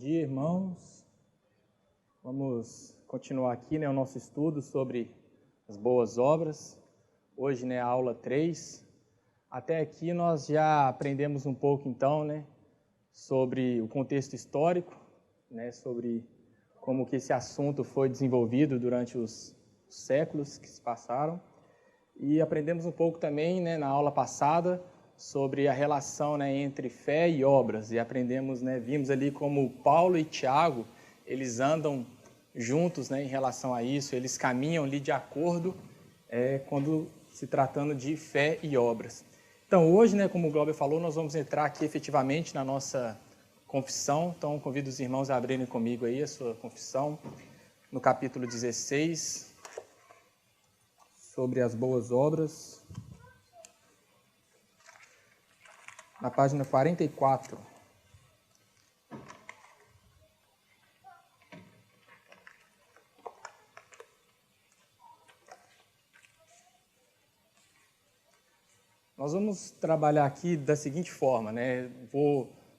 dia, irmãos. Vamos continuar aqui, o nosso estudo sobre as boas obras. Hoje, a aula 3. Até aqui nós já aprendemos um pouco, então, sobre o contexto histórico, sobre como que esse assunto foi desenvolvido durante os séculos que se passaram. E aprendemos um pouco também, na aula passada, sobre a relação entre fé e obras. E aprendemos, vimos ali como Paulo e Tiago, eles andam juntos em relação a isso, eles caminham ali de acordo quando se tratando de fé e obras. Então hoje, como o Glauber falou, nós vamos entrar aqui efetivamente na nossa confissão. Então convido os irmãos a abrirem comigo aí a sua confissão, no capítulo 16, sobre as boas obras. Na página 44. Nós vamos trabalhar aqui da seguinte forma,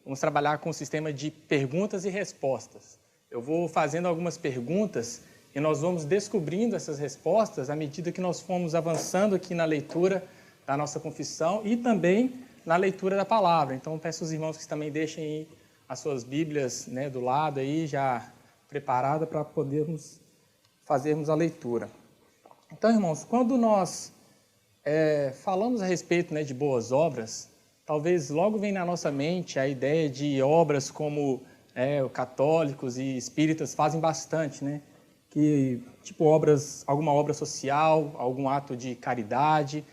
Vamos trabalhar com o sistema de perguntas e respostas. Eu vou fazendo algumas perguntas e nós vamos descobrindo essas respostas à medida que nós formos avançando aqui na leitura da nossa confissão e também na leitura da palavra. Então, peço aos irmãos que também deixem aí as suas Bíblias do lado aí, já preparada para podermos fazermos a leitura. Então, irmãos, quando nós falamos a respeito de boas obras, talvez logo vem na nossa mente a ideia de obras como católicos e espíritas fazem bastante, que tipo alguma obra social, algum ato de caridade,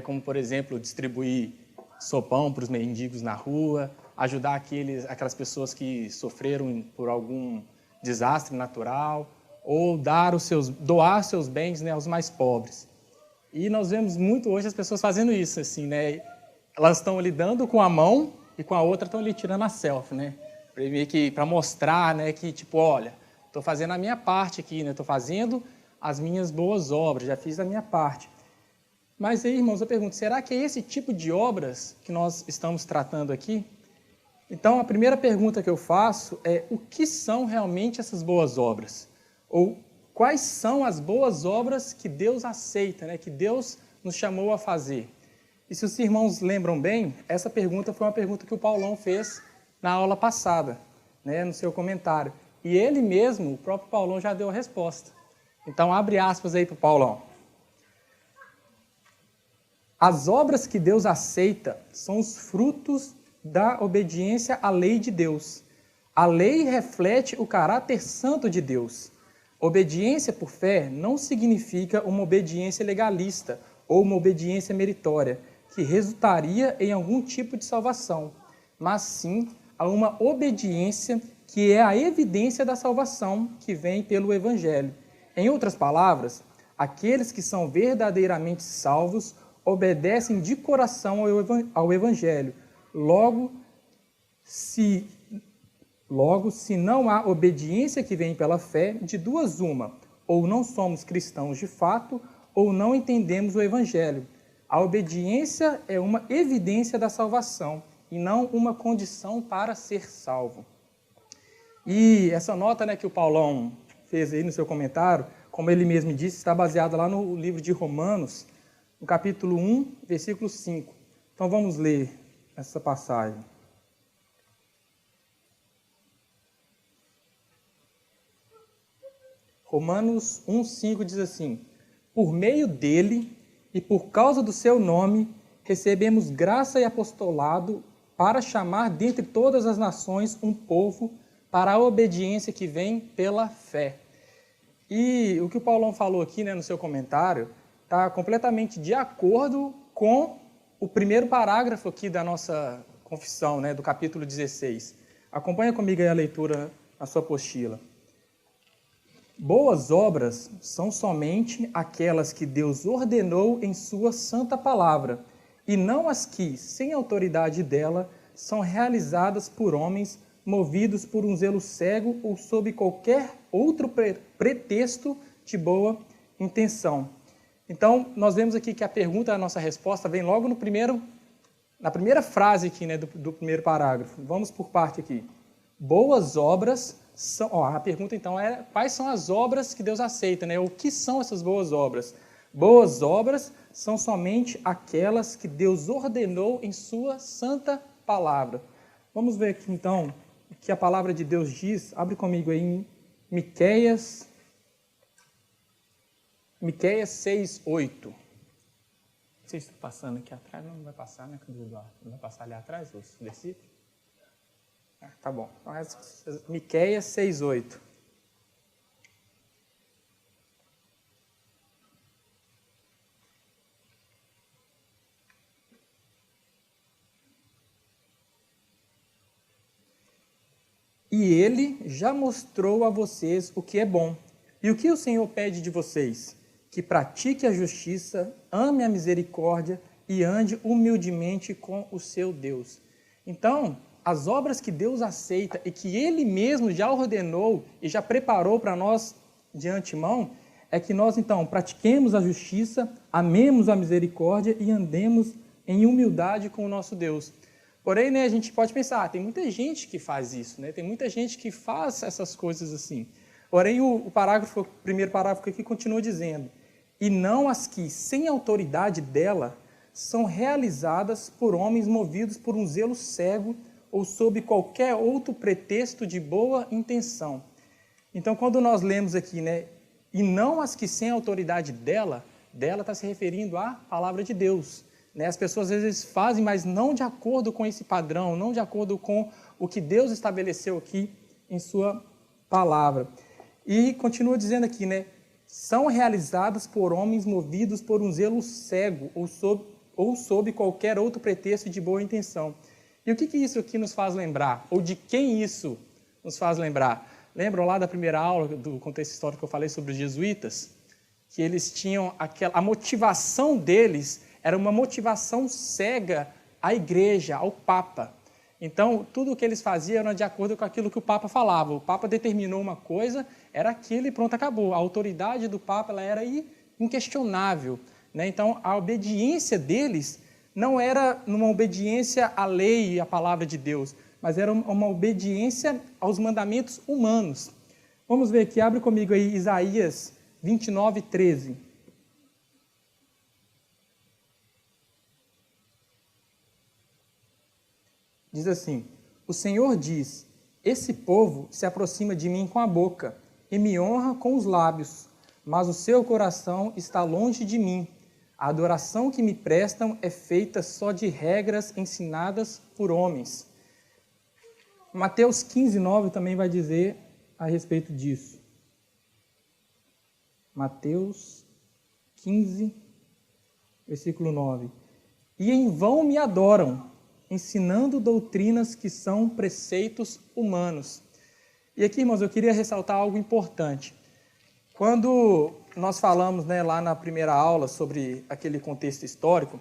como, por exemplo, distribuir sopão para os mendigos na rua, ajudar aquelas pessoas que sofreram por algum desastre natural, ou doar seus bens aos mais pobres. E nós vemos muito hoje as pessoas fazendo isso, assim, Elas estão lidando com a mão e com a outra estão ali tirando a selfie, para mostrar, que olha, estou fazendo a minha parte aqui, estou fazendo as minhas boas obras, já fiz a minha parte. Mas aí, irmãos, eu pergunto, será que é esse tipo de obras que nós estamos tratando aqui? Então, a primeira pergunta que eu faço é: o que são realmente essas boas obras? Ou quais são as boas obras que Deus aceita, que Deus nos chamou a fazer? E se os irmãos lembram bem, essa pergunta foi uma pergunta que o Paulão fez na aula passada, no seu comentário. E ele mesmo, o próprio Paulão, já deu a resposta. Então, abre aspas aí para o Paulão. As obras que Deus aceita são os frutos da obediência à lei de Deus. A lei reflete o caráter santo de Deus. Obediência por fé não significa uma obediência legalista ou uma obediência meritória, que resultaria em algum tipo de salvação, mas sim a uma obediência que é a evidência da salvação que vem pelo Evangelho. Em outras palavras, aqueles que são verdadeiramente salvos obedecem de coração ao Evangelho. Logo, se não há obediência que vem pela fé, de duas uma, ou não somos cristãos de fato, ou não entendemos o Evangelho. A obediência é uma evidência da salvação, e não uma condição para ser salvo. E essa nota que o Paulão fez aí no seu comentário, como ele mesmo disse, está baseada lá no livro de Romanos, no capítulo 1, versículo 5. Então vamos ler essa passagem. Romanos 1,5 diz assim: por meio dele e por causa do seu nome, recebemos graça e apostolado para chamar dentre todas as nações um povo para a obediência que vem pela fé. E o que o Paulão falou aqui no seu comentário está completamente de acordo com o primeiro parágrafo aqui da nossa confissão, do capítulo 16. Acompanha comigo aí a leitura na sua apostila. Boas obras são somente aquelas que Deus ordenou em sua santa palavra, e não as que, sem autoridade dela, são realizadas por homens movidos por um zelo cego ou sob qualquer outro pretexto de boa intenção. Então, nós vemos aqui que a pergunta da nossa resposta vem logo na primeira frase aqui, do primeiro parágrafo. Vamos por parte aqui. Boas obras são... a pergunta então é, quais são as obras que Deus aceita, né? O que são essas boas obras? Boas obras são somente aquelas que Deus ordenou em sua santa palavra. Vamos ver aqui então o que a palavra de Deus diz. Abre comigo aí em Miqueias 6:8. Não sei se está passando aqui atrás. Não vai passar, né, Eduardo? Não vai passar ali atrás os versículos? Tá bom. Então, Miqueias 6:8. E ele já mostrou a vocês o que é bom. E o que o Senhor pede de vocês? Que pratique a justiça, ame a misericórdia e ande humildemente com o seu Deus. Então, as obras que Deus aceita e que Ele mesmo já ordenou e já preparou para nós de antemão, é que nós, então, pratiquemos a justiça, amemos a misericórdia e andemos em humildade com o nosso Deus. Porém, né, a gente pode pensar, tem muita gente que faz isso, né? Tem muita gente que faz essas coisas assim. Porém, o primeiro parágrafo aqui continua dizendo, e não as que, sem autoridade dela, são realizadas por homens movidos por um zelo cego ou sob qualquer outro pretexto de boa intenção. Então, quando nós lemos aqui, né, e não as que sem autoridade dela está se referindo à palavra de Deus. Né? As pessoas às vezes fazem, mas não de acordo com esse padrão, não de acordo com o que Deus estabeleceu aqui em sua palavra. E continua dizendo aqui, né, são realizadas por homens movidos por um zelo cego ou sob qualquer outro pretexto de boa intenção. E o que isso aqui nos faz lembrar? Ou de quem isso nos faz lembrar? Lembram lá da primeira aula do contexto histórico que eu falei sobre os jesuítas? Que eles tinham a motivação deles era uma motivação cega à igreja, ao Papa. Então, tudo o que eles faziam era de acordo com aquilo que o Papa falava. O Papa determinou uma coisa, era aquilo e pronto, acabou. A autoridade do Papa ela era inquestionável. Né? Então, a obediência deles não era uma obediência à lei e à palavra de Deus, mas era uma obediência aos mandamentos humanos. Vamos ver aqui, abre comigo aí Isaías 29:13. Diz assim, o Senhor diz, esse povo se aproxima de mim com a boca e me honra com os lábios, mas o seu coração está longe de mim. A adoração que me prestam é feita só de regras ensinadas por homens. Mateus 15:9 também vai dizer a respeito disso. Mateus 15, versículo 9. E em vão me adoram, ensinando doutrinas que são preceitos humanos. E aqui, irmãos, eu queria ressaltar algo importante. Quando nós falamos, né, lá na primeira aula sobre aquele contexto histórico,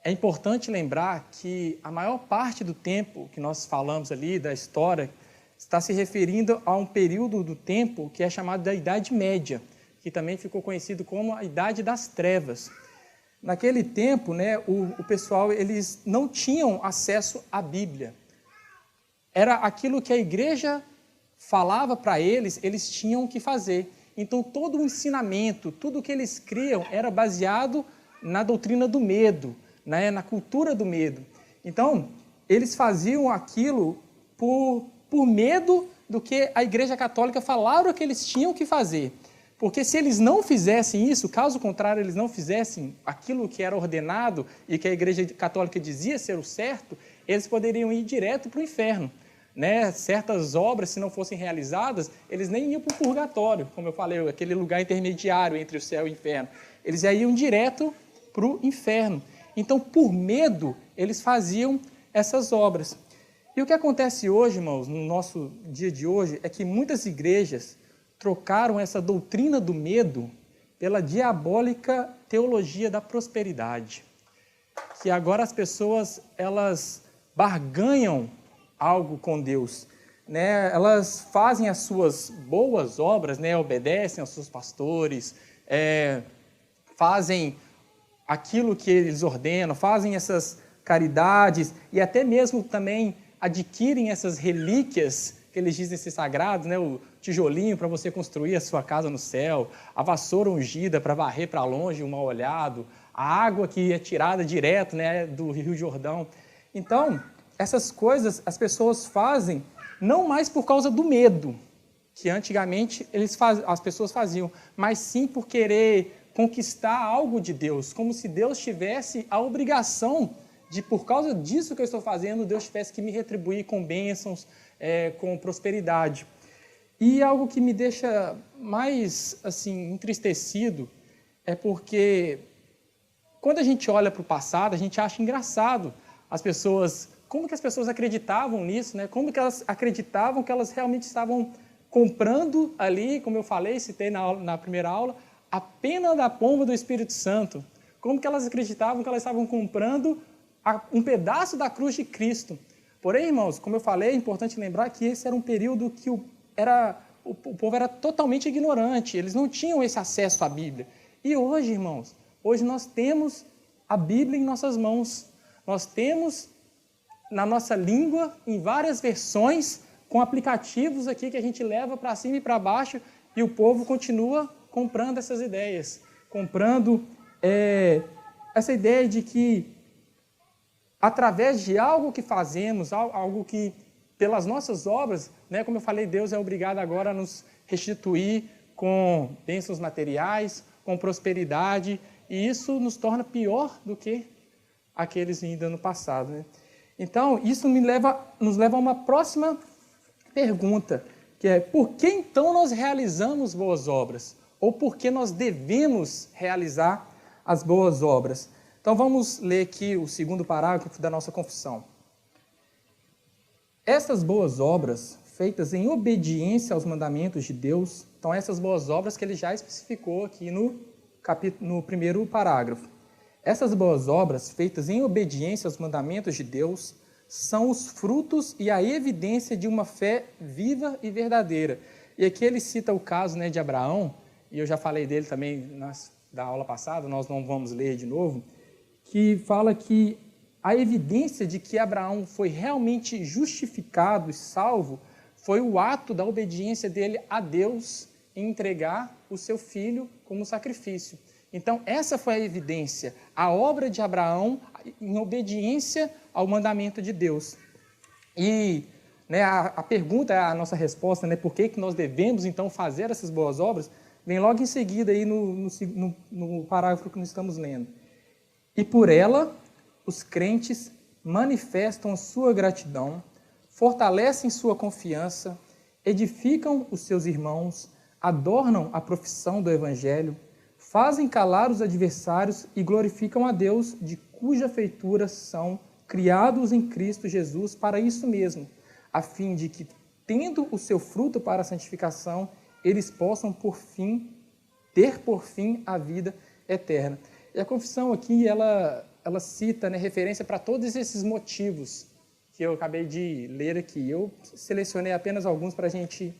é importante lembrar que a maior parte do tempo que nós falamos ali, da história, está se referindo a um período do tempo que é chamado da Idade Média, que também ficou conhecido como a Idade das Trevas. Naquele tempo, né, o pessoal eles não tinham acesso à Bíblia. Era aquilo que a igreja falava para eles, eles tinham que fazer. Então, todo o ensinamento, tudo o que eles criam era baseado na doutrina do medo, né, na cultura do medo. Então, eles faziam aquilo por medo do que a Igreja Católica falava que eles tinham que fazer. Porque se eles não fizessem isso, caso contrário, eles não fizessem aquilo que era ordenado e que a Igreja Católica dizia ser o certo, eles poderiam ir direto para o inferno. Né? Certas obras, se não fossem realizadas, eles nem iam para o purgatório, como eu falei, aquele lugar intermediário entre o céu e o inferno. Eles já iam direto para o inferno. Então, por medo, eles faziam essas obras. E o que acontece hoje, irmãos, no nosso dia de hoje, é que muitas igrejas trocaram essa doutrina do medo pela diabólica teologia da prosperidade. Que agora as pessoas, elas barganham algo com Deus, né? Elas fazem as suas boas obras, né? Obedecem aos seus pastores, fazem aquilo que eles ordenam, fazem essas caridades e até mesmo também adquirem essas relíquias que eles dizem ser sagrados, né? O tijolinho para você construir a sua casa no céu, a vassoura ungida para varrer para longe o mal olhado, a água que é tirada direto, né, do Rio Jordão. Então, essas coisas as pessoas fazem não mais por causa do medo, que antigamente as pessoas faziam, mas sim por querer conquistar algo de Deus, como se Deus tivesse a obrigação de, por causa disso que eu estou fazendo, Deus tivesse que me retribuir com bênçãos, com prosperidade. E algo que me deixa mais assim entristecido é porque quando a gente olha para o passado, a gente acha engraçado como que as pessoas acreditavam nisso, né? Como que elas acreditavam que elas realmente estavam comprando ali, como eu falei, citei na primeira aula, a pena da pomba do Espírito Santo. Como que elas acreditavam que elas estavam comprando um pedaço da cruz de Cristo. Porém, irmãos, como eu falei, é importante lembrar que esse era um período que o povo era totalmente ignorante, eles não tinham esse acesso à Bíblia. E hoje, irmãos, hoje nós temos a Bíblia em nossas mãos. Nós temos na nossa língua, em várias versões, com aplicativos aqui que a gente leva para cima e para baixo, e o povo continua comprando essas ideias, comprando essa ideia de que, através de algo que fazemos, algo que, pelas nossas obras, né, como eu falei, Deus é obrigado agora a nos restituir com bênçãos materiais, com prosperidade, e isso nos torna pior do que aqueles ainda no passado, né? Então, isso nos leva a uma próxima pergunta, que é: por que então nós realizamos boas obras? Ou por que nós devemos realizar as boas obras? Então, vamos ler aqui o segundo parágrafo da nossa confissão. Essas boas obras, feitas em obediência aos mandamentos de Deus, então essas boas obras que ele já especificou aqui no primeiro parágrafo. Essas boas obras, feitas em obediência aos mandamentos de Deus, são os frutos e a evidência de uma fé viva e verdadeira. E aqui ele cita o caso, né, de Abraão, e eu já falei dele também da aula passada, nós não vamos ler de novo, que fala que a evidência de que Abraão foi realmente justificado e salvo foi o ato da obediência dele a Deus em entregar o seu filho como sacrifício. Então, essa foi a evidência, a obra de Abraão em obediência ao mandamento de Deus. E, né, a pergunta, a nossa resposta, né, por que nós devemos, então, fazer essas boas obras, vem logo em seguida aí no parágrafo que nós estamos lendo. E por ela, os crentes manifestam a sua gratidão, fortalecem sua confiança, edificam os seus irmãos, adornam a profissão do Evangelho, fazem calar os adversários e glorificam a Deus, de cuja feitura são criados em Cristo Jesus para isso mesmo, a fim de que, tendo o seu fruto para a santificação, eles possam ter por fim a vida eterna. E a confissão aqui, ela cita, né, referência para todos esses motivos que eu acabei de ler aqui. Eu selecionei apenas alguns para a gente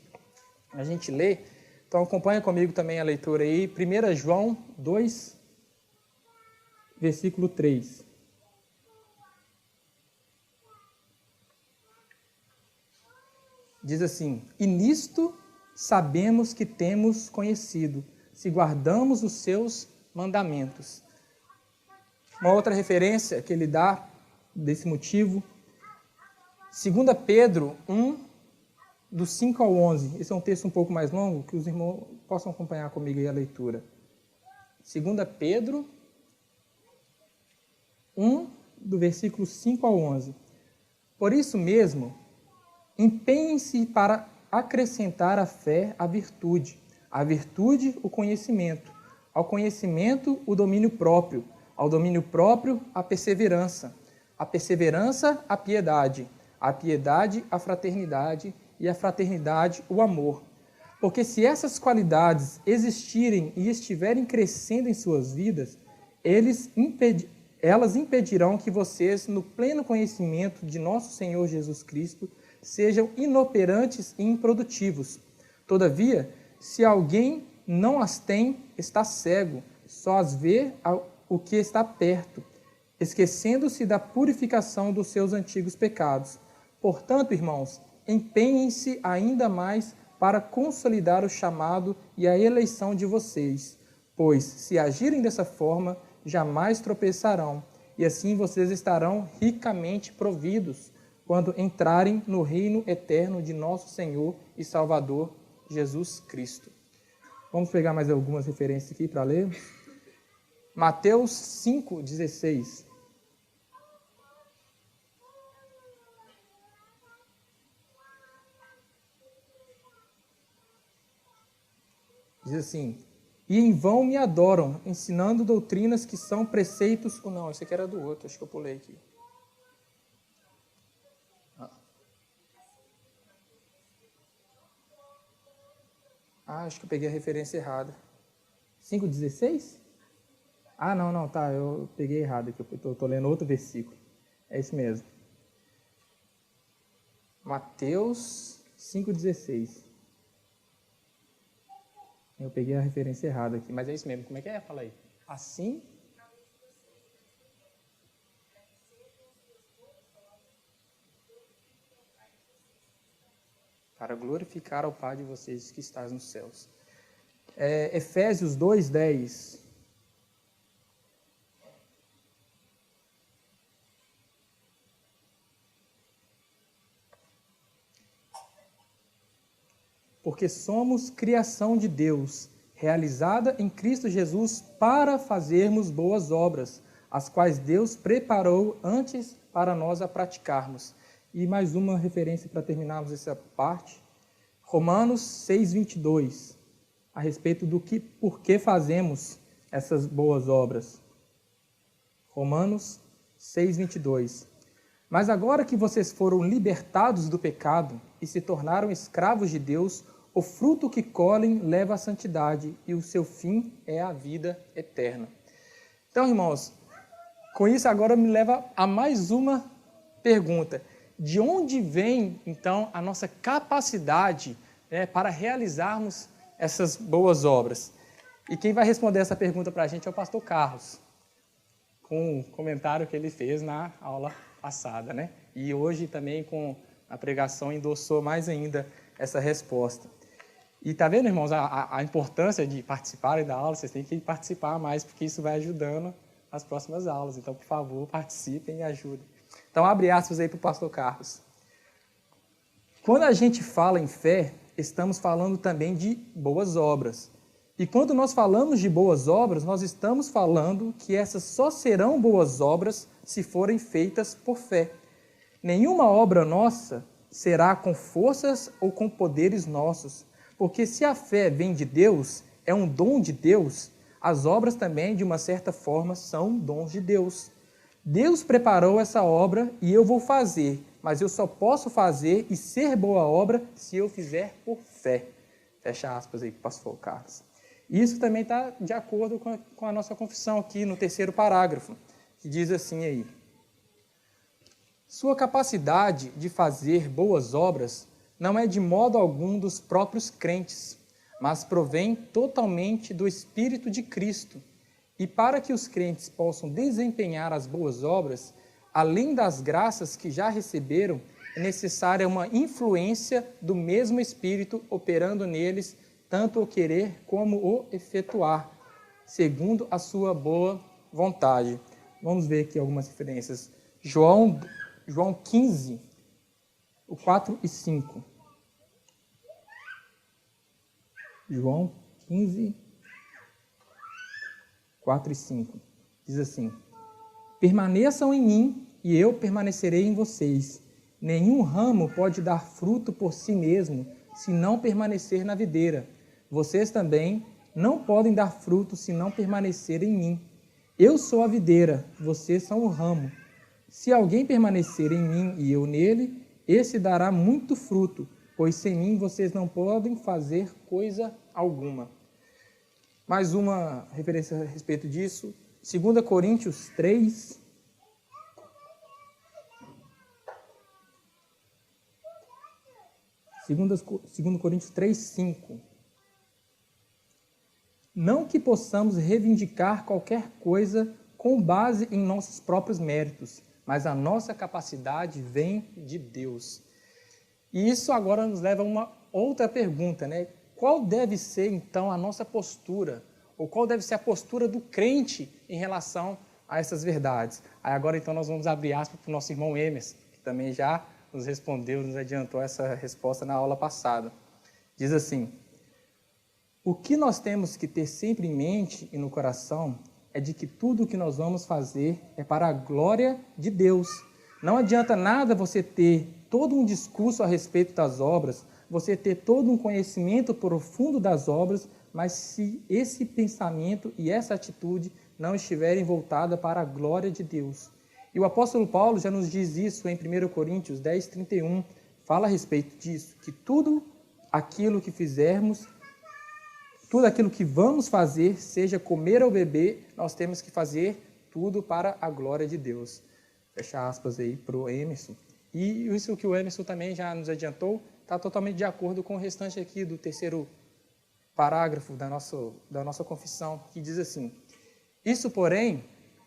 ler. Então, acompanha comigo também a leitura aí. 1 João 2, versículo 3. Diz assim: e nisto sabemos que temos conhecido, se guardamos os seus mandamentos. Uma outra referência que ele dá desse motivo, 2 Pedro 1, do 5 ao 11. Esse é um texto um pouco mais longo, que os irmãos possam acompanhar comigo aí a leitura. 2 Pedro 1, do versículo 5 ao 11. Por isso mesmo, empenhem-se para acrescentar à fé a virtude o conhecimento, ao conhecimento o domínio próprio, ao domínio próprio a perseverança a piedade a fraternidade e a fraternidade o amor. Porque se essas qualidades existirem e estiverem crescendo em suas vidas, elas impedirão que vocês, no pleno conhecimento de nosso Senhor Jesus Cristo, sejam inoperantes e improdutivos. Todavia, se alguém não as tem, está cego, só as vê o que está perto, esquecendo-se da purificação dos seus antigos pecados. Portanto, irmãos, empenhem-se ainda mais para consolidar o chamado e a eleição de vocês, pois, se agirem dessa forma, jamais tropeçarão, e assim vocês estarão ricamente providos quando entrarem no reino eterno de nosso Senhor e Salvador, Jesus Cristo. Vamos pegar mais algumas referências aqui para ler. Mateus 5,16. Diz assim: e em vão me adoram, ensinando doutrinas que são preceitos... Não, esse aqui era do outro, acho que eu pulei aqui. Acho que eu peguei a referência errada. 5,16? Não, tá, eu peguei errado aqui, eu estou lendo outro versículo. É isso mesmo. Mateus 5,16. Eu peguei a referência errada aqui, mas é isso mesmo. Como é que é? Fala aí. Assim... para glorificar ao Pai de vocês que estás nos céus. Efésios 2,10. Porque somos criação de Deus, realizada em Cristo Jesus para fazermos boas obras, as quais Deus preparou antes para nós a praticarmos. E mais uma referência para terminarmos essa parte. Romanos 6,22, a respeito do por que fazemos essas boas obras. Romanos 6,22. Mas agora que vocês foram libertados do pecado e se tornaram escravos de Deus, o fruto que colhem leva à santidade e o seu fim é a vida eterna. Então, irmãos, com isso agora me leva a mais uma pergunta. De onde vem, então, a nossa capacidade, né, para realizarmos essas boas obras? E quem vai responder essa pergunta para a gente é o pastor Carlos, com o comentário que ele fez na aula passada, né? E hoje também com a pregação endossou mais ainda essa resposta. E tá vendo, irmãos, a importância de participarem da aula? Vocês têm que participar mais, porque isso vai ajudando as próximas aulas. Então, por favor, participem e ajudem. Então, abre aspas aí para o pastor Carlos. Quando a gente fala em fé, estamos falando também de boas obras. E quando nós falamos de boas obras, nós estamos falando que essas só serão boas obras se forem feitas por fé. Nenhuma obra nossa será com forças ou com poderes nossos, porque se a fé vem de Deus, é um dom de Deus, as obras também, de uma certa forma, são dons de Deus. Deus preparou essa obra e eu vou fazer, mas eu só posso fazer e ser boa obra se eu fizer por fé. Fecha aspas aí, pastor Carlos. Isso também está de acordo com a nossa confissão aqui no 3º parágrafo, que diz assim aí: sua capacidade de fazer boas obras não é de modo algum dos próprios crentes, mas provém totalmente do Espírito de Cristo. E para que os crentes possam desempenhar as boas obras, além das graças que já receberam, é necessária uma influência do mesmo Espírito operando neles, tanto o querer como o efetuar, segundo a sua boa vontade. Vamos ver aqui algumas referências. João 15, o 4 e 5. João 15, 4 e 5. Diz assim: permaneçam em mim e eu permanecerei em vocês. Nenhum ramo pode dar fruto por si mesmo, se não permanecer na videira. Vocês também não podem dar fruto se não permanecerem em mim. Eu sou a videira, vocês são o ramo. Se alguém permanecer em mim e eu nele, esse dará muito fruto, pois sem mim vocês não podem fazer coisa alguma. Mais uma referência a respeito disso, 2 Coríntios 3, Segundo Coríntios 3, 5. Não que possamos reivindicar qualquer coisa com base em nossos próprios méritos, mas a nossa capacidade vem de Deus. E isso agora nos leva a uma outra pergunta, né? Qual deve ser, então, a nossa postura? Ou qual deve ser a postura do crente em relação a essas verdades? Aí agora, então, nós vamos abrir aspas para o nosso irmão Emerson, que também já nos respondeu, nos adiantou essa resposta na aula passada. Diz assim: o que nós temos que ter sempre em mente e no coração é de que tudo o que nós vamos fazer é para a glória de Deus. Não adianta nada você ter todo um discurso a respeito das obras, você ter todo um conhecimento profundo das obras, mas se esse pensamento e essa atitude não estiverem voltadas para a glória de Deus. E o apóstolo Paulo já nos diz isso em 1 Coríntios 10, 31, fala a respeito disso, que tudo aquilo que fizermos, tudo aquilo que vamos fazer, seja comer ou beber, nós temos que fazer tudo para a glória de Deus. Fecha aspas aí para o Emerson. E isso que o Emerson também já nos adiantou, está totalmente de acordo com o restante aqui do terceiro parágrafo da nossa confissão, que diz assim: isso, porém,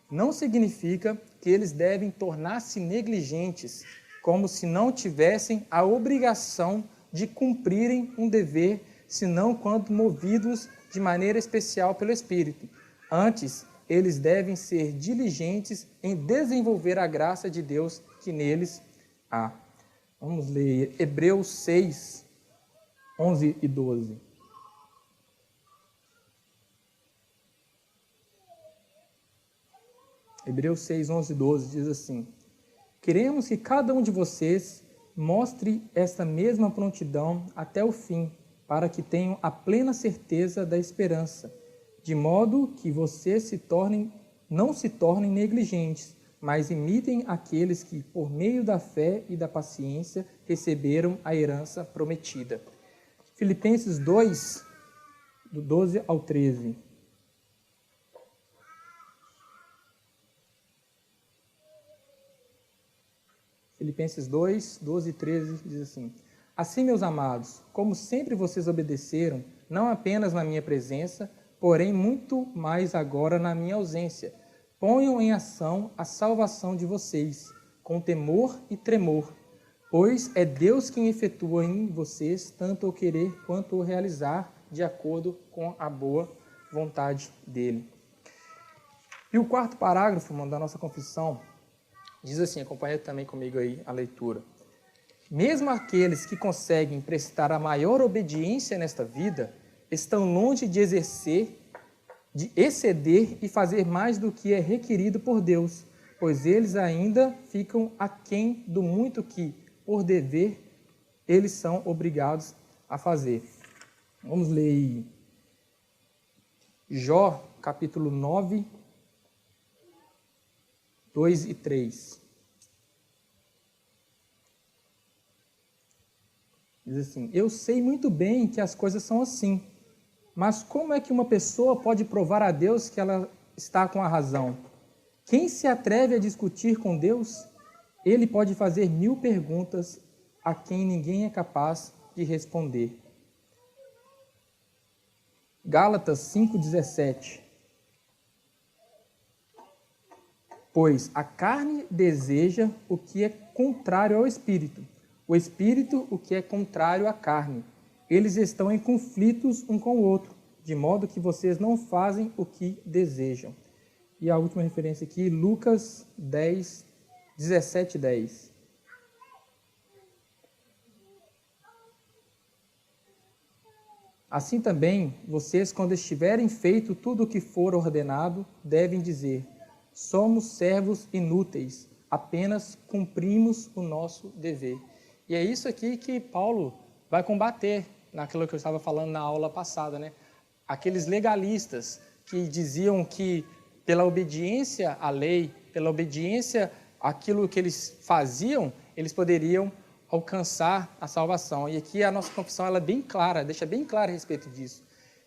não significa que eles devem tornar-se negligentes, como se não tivessem a obrigação de cumprirem um dever, senão quando movidos de maneira especial pelo Espírito. Antes, eles devem ser diligentes em desenvolver a graça de Deus que neles há. Vamos ler Hebreus 6, 11 e 12. Hebreus 6, 11 e 12 diz assim: queremos que cada um de vocês mostre esta mesma prontidão até o fim, para que tenham a plena certeza da esperança, de modo que vocês não se tornem negligentes, mas imitem aqueles que, por meio da fé e da paciência, receberam a herança prometida. Filipenses 2, do 12 ao 13. Filipenses 2, 12 e 13 diz assim: assim, meus amados, como sempre vocês obedeceram, não apenas na minha presença, porém muito mais agora na minha ausência, ponham em ação a salvação de vocês, com temor e tremor, pois é Deus quem efetua em vocês tanto o querer quanto o realizar, de acordo com a boa vontade dele. E o quarto parágrafo, da nossa confissão diz assim, acompanha também comigo aí a leitura: mesmo aqueles que conseguem prestar a maior obediência nesta vida, estão longe de exceder e fazer mais do que é requerido por Deus, pois eles ainda ficam aquém do muito que, por dever, eles são obrigados a fazer. Vamos ler aí Jó, capítulo 9, 2 e 3. Diz assim: eu sei muito bem que as coisas são assim, mas como é que uma pessoa pode provar a Deus que ela está com a razão? Quem se atreve a discutir com Deus? Ele pode fazer 1000 perguntas a quem ninguém é capaz de responder. Gálatas 5,17. Pois a carne deseja o que é contrário ao Espírito, o Espírito o que é contrário à carne. Eles estão em conflitos um com o outro, de modo que vocês não fazem o que desejam. E a última referência aqui, Lucas 10, 17 e 10. Assim também, vocês, quando estiverem feito tudo o que for ordenado, devem dizer: somos servos inúteis, apenas cumprimos o nosso dever. E é isso aqui que Paulo vai combater, naquilo que eu estava falando na aula passada, né? Aqueles legalistas que diziam que pela obediência à lei, pela obediência àquilo que eles faziam, eles poderiam alcançar a salvação. E aqui a nossa confissão ela é bem clara, deixa bem claro a respeito disso.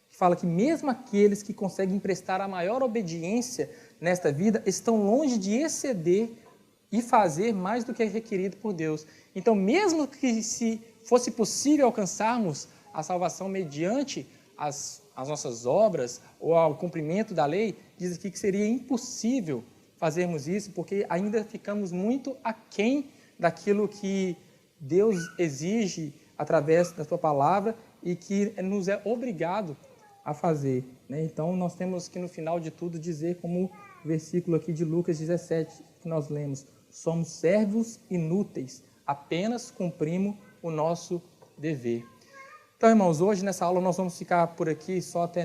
Fala que mesmo aqueles que conseguem prestar a maior obediência nesta vida estão longe de exceder e fazer mais do que é requerido por Deus. Então, mesmo que se fosse possível alcançarmos a salvação mediante as nossas obras ou ao cumprimento da lei, diz aqui que seria impossível fazermos isso, porque ainda ficamos muito aquém daquilo que Deus exige através da sua palavra e que nos é obrigado a fazer, né? Então, nós temos que, no final de tudo, dizer, como o versículo aqui de Lucas 17, que nós lemos: somos servos inúteis, apenas cumprimos o nosso dever. Então, irmãos, hoje nessa aula nós vamos ficar por aqui, só até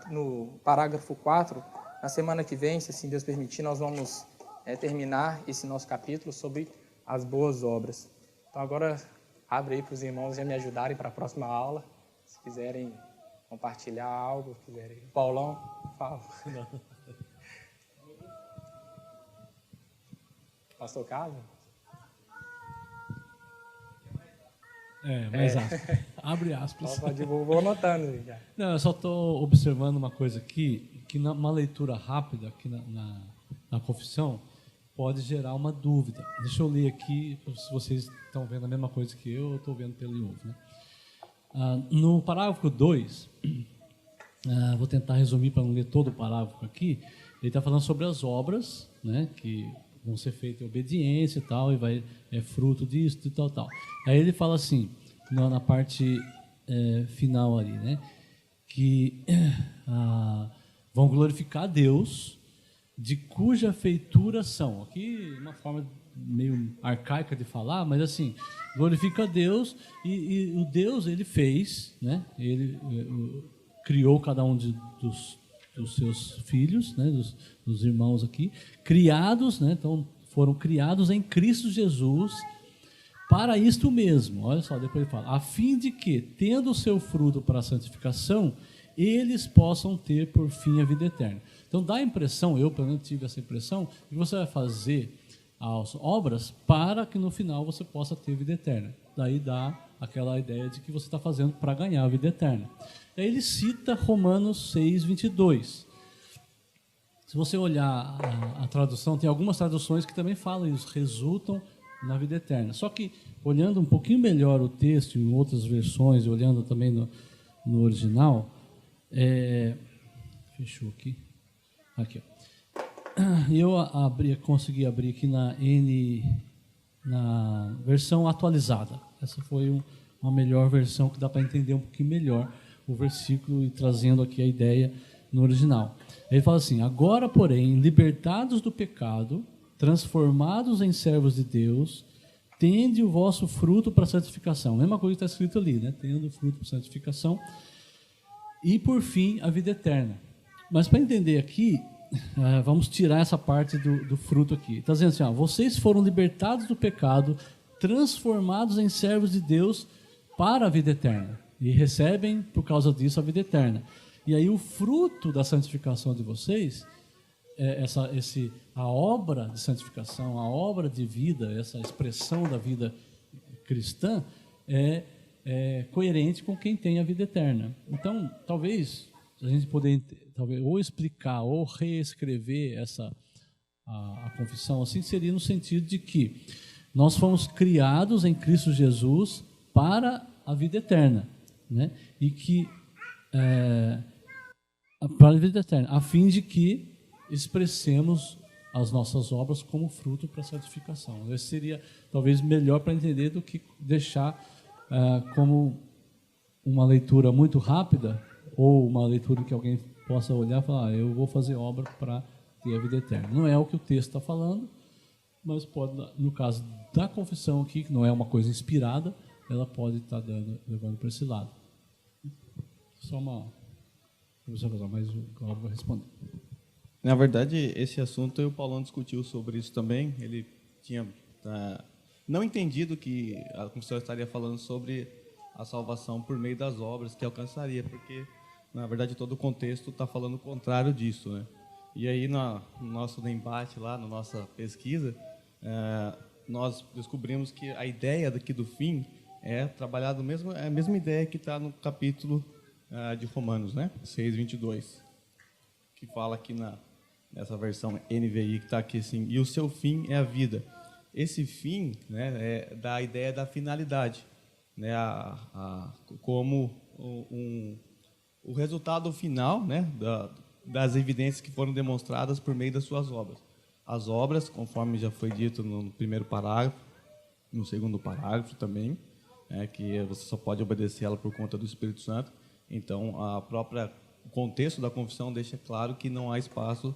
no parágrafo 4. Na semana que vem, se assim Deus permitir, nós vamos terminar esse nosso capítulo sobre as boas obras. Então, agora, abre aí para os irmãos já me ajudarem para a próxima aula. Se quiserem compartilhar algo, quiserem. Paulão, fala. Pastor Carlos? Mais abre aspas. Vou anotando já. Não, eu só estou observando uma coisa aqui, que numa leitura rápida, aqui na confissão, pode gerar uma dúvida. Deixa eu ler aqui, se vocês estão vendo a mesma coisa que eu estou vendo pelo novo, né? No parágrafo 2, vou tentar resumir para não ler todo o parágrafo aqui. Ele está falando sobre as obras, né, que vão ser feitas em obediência e tal, e é fruto disso e tal. Aí ele fala assim, na parte final ali, né, que vão glorificar a Deus, de cuja feitura são. Aqui uma forma meio arcaica de falar, mas assim, glorifica a Deus, e o Deus, ele fez, né, ele criou cada um dos seus filhos, né, dos irmãos aqui, criados, né, então foram criados em Cristo Jesus para isto mesmo. Olha só, depois ele fala, a fim de que, tendo o seu fruto para a santificação, eles possam ter por fim a vida eterna. Então dá a impressão, eu pelo menos tive essa impressão, que você vai fazer as obras para que no final você possa ter vida eterna. Daí dá aquela ideia de que você está fazendo para ganhar a vida eterna. Aí ele cita Romanos 6, 22. Se você olhar a tradução, tem algumas traduções que também falam isso, resultam na vida eterna. Só que, olhando um pouquinho melhor o texto, em outras versões, olhando também no original, fechou aqui. Aqui, ó. Eu consegui abrir aqui na versão atualizada. Essa foi uma melhor versão, que dá para entender um pouquinho melhor o versículo e trazendo aqui a ideia no original. Ele fala assim: agora, porém, libertados do pecado, transformados em servos de Deus, tende o vosso fruto para a santificação. Mesma coisa que está escrito ali, né? Tendo o fruto para a santificação e, por fim, a vida eterna. Mas para entender aqui, vamos tirar essa parte do fruto aqui. Está dizendo assim, vocês foram libertados do pecado, transformados em servos de Deus para a vida eterna. E recebem, por causa disso, a vida eterna. E aí o fruto da santificação de vocês, a obra de santificação, a obra de vida, essa expressão da vida cristã, é coerente com quem tem a vida eterna. Então, talvez a gente poder ou explicar ou reescrever a confissão assim, seria no sentido de que nós fomos criados em Cristo Jesus para a vida eterna, né? E que para a vida eterna, a fim de que expressemos as nossas obras como fruto para a santificação. Esse seria talvez melhor para entender do que deixar como uma leitura muito rápida, ou uma leitura que alguém possa olhar e falar, eu vou fazer obra para ter a vida eterna. Não é o que o texto está falando, mas pode, no caso da confissão aqui, que não é uma coisa inspirada, ela pode estar levando para esse lado. Só uma observação, mas o Cláudio vai responder. Na verdade, esse assunto o Paulão discutiu sobre isso também. Ele tinha não entendido que a confissão estaria falando sobre a salvação por meio das obras que alcançaria, porque, na verdade, todo o contexto está falando o contrário disso, né? E aí, no nosso embate lá, na nossa pesquisa, nós descobrimos que a ideia daqui do fim é trabalhar a mesma ideia que está no capítulo de Romanos, né? 6, 22, que fala aqui nessa versão NVI, que está aqui assim, e o seu fim é a vida. Esse fim, né, dá a ideia da finalidade, né, como o resultado final, né, das evidências que foram demonstradas por meio das suas obras. As obras, conforme já foi dito no primeiro parágrafo, no segundo parágrafo também, que você só pode obedecer ela por conta do Espírito Santo. Então, o contexto da confissão deixa claro que não há espaço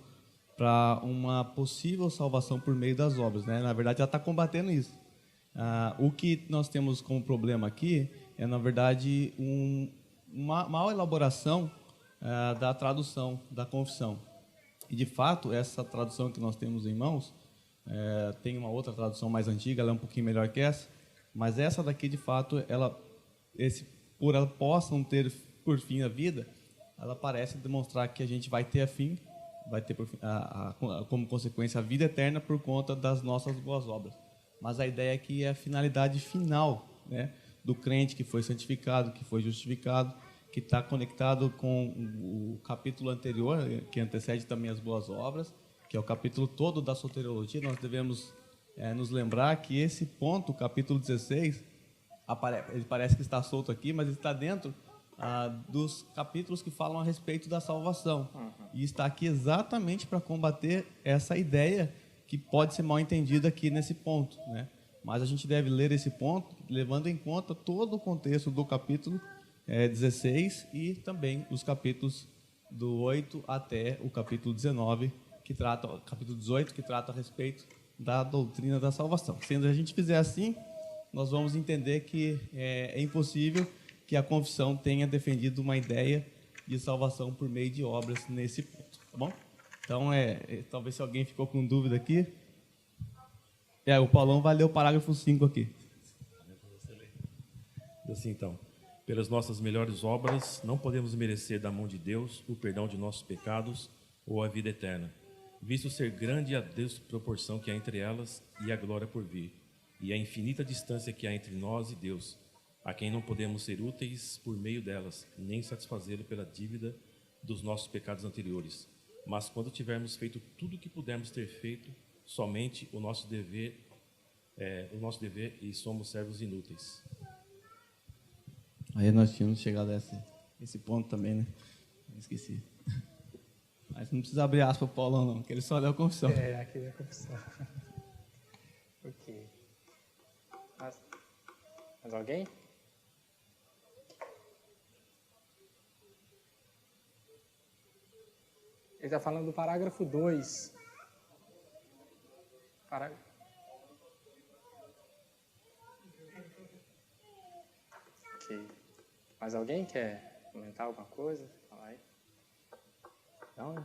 para uma possível salvação por meio das obras, né? Na verdade, ela está combatendo isso. O que nós temos como problema aqui é, na verdade, uma mal elaboração da tradução da confissão. E, de fato, essa tradução que nós temos em mãos, tem uma outra tradução mais antiga, ela é um pouquinho melhor que essa, mas essa daqui, de fato, por ela possam ter por fim a vida, ela parece demonstrar que a gente vai ter por fim, como consequência a vida eterna por conta das nossas boas obras. Mas a ideia aqui é a finalidade final, né, do crente que foi santificado, que foi justificado, que está conectado com o capítulo anterior, que antecede também as boas obras, que é o capítulo todo da soteriologia. Nós devemos nos lembrar que esse ponto, o capítulo 16, ele parece que está solto aqui, mas ele está dentro dos capítulos que falam a respeito da salvação. E está aqui exatamente para combater essa ideia que pode ser mal entendida aqui nesse ponto, né? Mas a gente deve ler esse ponto levando em conta todo o contexto do capítulo 16 e também os capítulos do 8 até o capítulo 19, capítulo 18, que trata a respeito da doutrina da salvação. Se a gente fizer assim, nós vamos entender que é impossível que a confissão tenha defendido uma ideia de salvação por meio de obras nesse ponto, tá bom? Então, talvez se alguém ficou com dúvida aqui, o Paulão vai ler o parágrafo 5 aqui. Assim, então, pelas nossas melhores obras, não podemos merecer da mão de Deus o perdão de nossos pecados ou a vida eterna, visto ser grande a desproporção que há entre elas e a glória por vir, e a infinita distância que há entre nós e Deus, a quem não podemos ser úteis por meio delas, nem satisfazê-lo pela dívida dos nossos pecados anteriores. Mas quando tivermos feito tudo o que pudermos ter feito, somente o nosso dever e somos servos inúteis. Aí nós tínhamos chegado a esse ponto também, né? Esqueci. Mas não precisa abrir aspas para o Paulão, não, porque ele só leu a confissão. Aqui é a confissão. Ok. Mais alguém? Ele está falando do parágrafo 2. Ok. Mais alguém quer comentar alguma coisa? Fala aí. Não?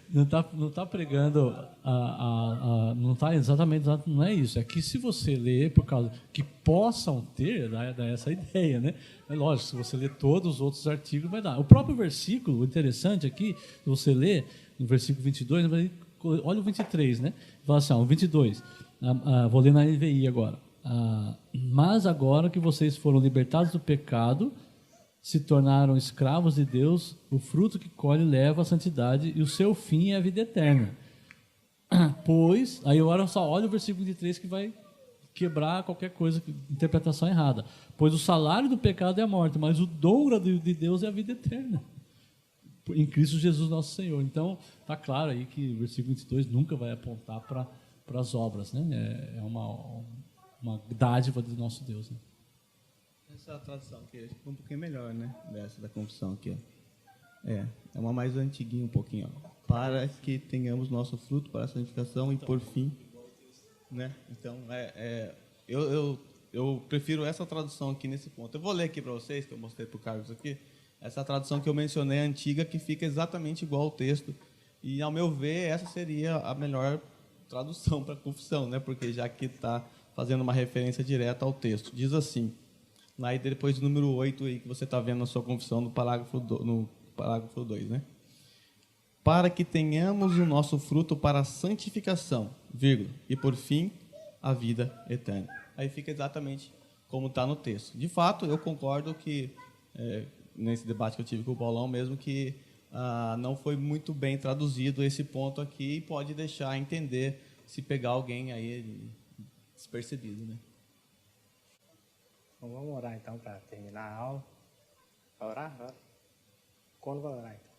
Não tá pregando não tá exatamente, não é isso. É que se você ler por causa que possam ter, dá essa ideia, né? É lógico, se você ler todos os outros artigos vai dar. O próprio versículo, o interessante aqui, se você ler no versículo 22, olha o 23, né? Fala assim, o 22. Vou ler na NVI agora. Mas agora que vocês foram libertados do pecado, se tornaram escravos de Deus, o fruto que colhe leva à santidade e o seu fim é a vida eterna. Pois, aí agora só olha o versículo 23 que vai quebrar qualquer coisa, interpretação errada. Pois o salário do pecado é a morte, mas o dom de Deus é a vida eterna, em Cristo Jesus nosso Senhor. Então, está claro aí que o versículo 22 nunca vai apontar para as obras, né? É uma dádiva do nosso Deus, né? Essa tradução aqui é um pouquinho melhor, né? Dessa da confissão aqui, ó. É uma mais antiguinha um pouquinho, ó. Para que tenhamos nosso fruto para a santificação e por fim, né? Então, eu prefiro essa tradução aqui nesse ponto. Eu vou ler aqui para vocês, que eu mostrei para o Carlos aqui, essa tradução que eu mencionei, antiga, que fica exatamente igual ao texto. E, ao meu ver, essa seria a melhor tradução para a confissão, né? Porque já que está fazendo uma referência direta ao texto. Diz assim, lá depois do número 8 aí, que você está vendo na sua confissão, no parágrafo 2, né? Para que tenhamos o nosso fruto para a santificação, vírgula, e por fim, a vida eterna. Aí fica exatamente como está no texto. De fato, eu concordo que, nesse debate que eu tive com o Paulão mesmo, que não foi muito bem traduzido esse ponto aqui e pode deixar a entender se pegar alguém aí despercebido, né? Então, vamos orar então para terminar a aula. Vai orar? Quando vai orar então?